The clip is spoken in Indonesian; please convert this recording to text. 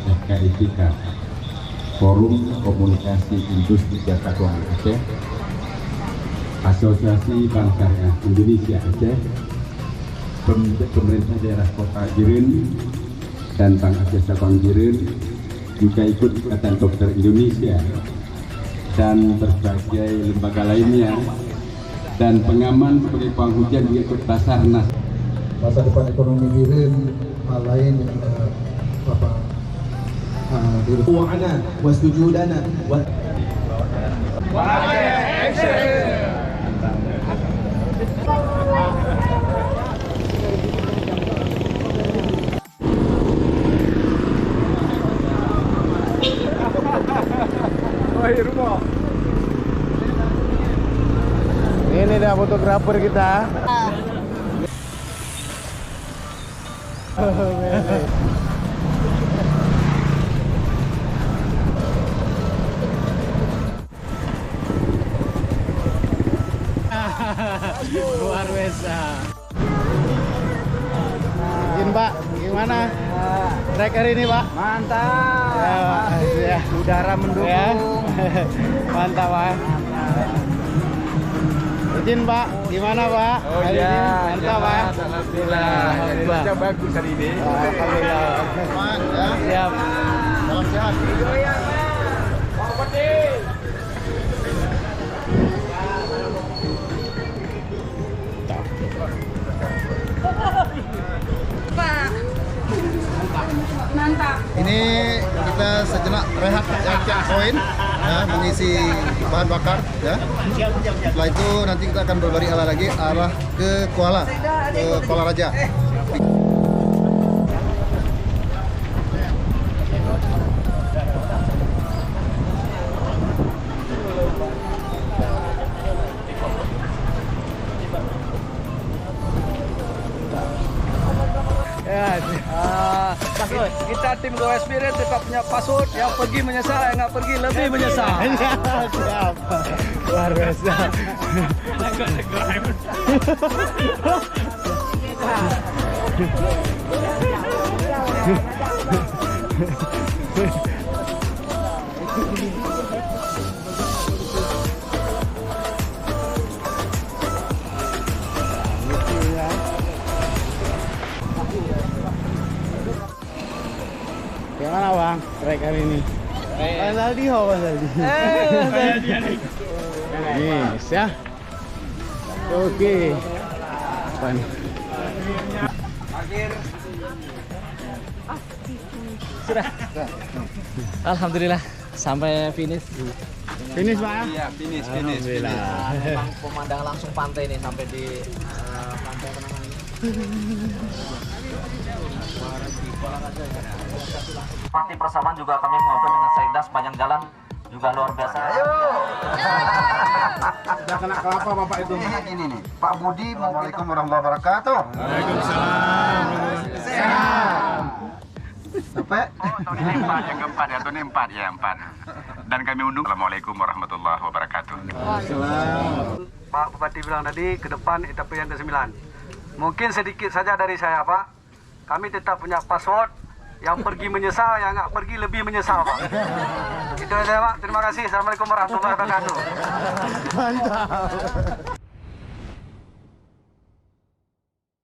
FKIPK, Forum Komunikasi Industri Jasa Keuangan Aceh, Asosiasi Bank Syariah Indonesia Aceh, Pemerintah Daerah Kota Jirin dan Bank Aceh Sabang Jirin, juga ikut Ikatan Dokter Indonesia dan berbagai lembaga lainnya, dan pengaman sebagai penghujan juga ikut Basarnas. Masa depan ekonomi Jirin, hal lain yang Bapak وعنا وسجودنا Ini dah fotografer kita. Luar biasa. Izin Pak, gimana? Trek hari ini Pak? mantap Ya, udara mendukung ya. Mantap Pak. Izin Pak, gimana Pak? Hari ini mantap Pak. Alhamdulillah. Bagus hari ini. Alhamdulillah. Siap. salam sehat. Mantap. Ini kita sejenak rehat cek poin, ya, mengisi bahan bakar, ya. Setelah itu nanti kita akan berbalik arah ke Kuala Raja. Ya, kita tim Go Spirit tetap punya password, yang pergi menyesal, yang nggak pergi lebih menyesal. siap. Luar biasa. Gimana Bang, trek hari ini? Mas Aldi, Mas Aldi. Yes ya. Oke. Sudah. Alhamdulillah sampai finish. Finish Pak? Iya, finish. Alhamdulillah. Memang pemandangan langsung pantai nih sampai di pantai apa namanya? Parti persamaan juga kami ngobrol dengan Sekda sepanjang jalan juga luar biasa. Sudah kena kelapa Bapak itu. Ini nih, Pak Budi. Assalamualaikum warahmatullahi wabarakatuh. Waalaikumsalam. Sampai Tahun ini empat ya, empat. Dan kami undang. Assalamualaikum warahmatullahi wabarakatuh. Pak Bupati bilang tadi ke depan etape yang ke-9. Mungkin sedikit saja dari saya Pak. Kami tetap punya password. Yang pergi menyesal, yang nggak pergi lebih menyesal Pak. Itu aja Pak. Terima kasih. Assalamualaikum warahmatullahi wabarakatuh. Mantap.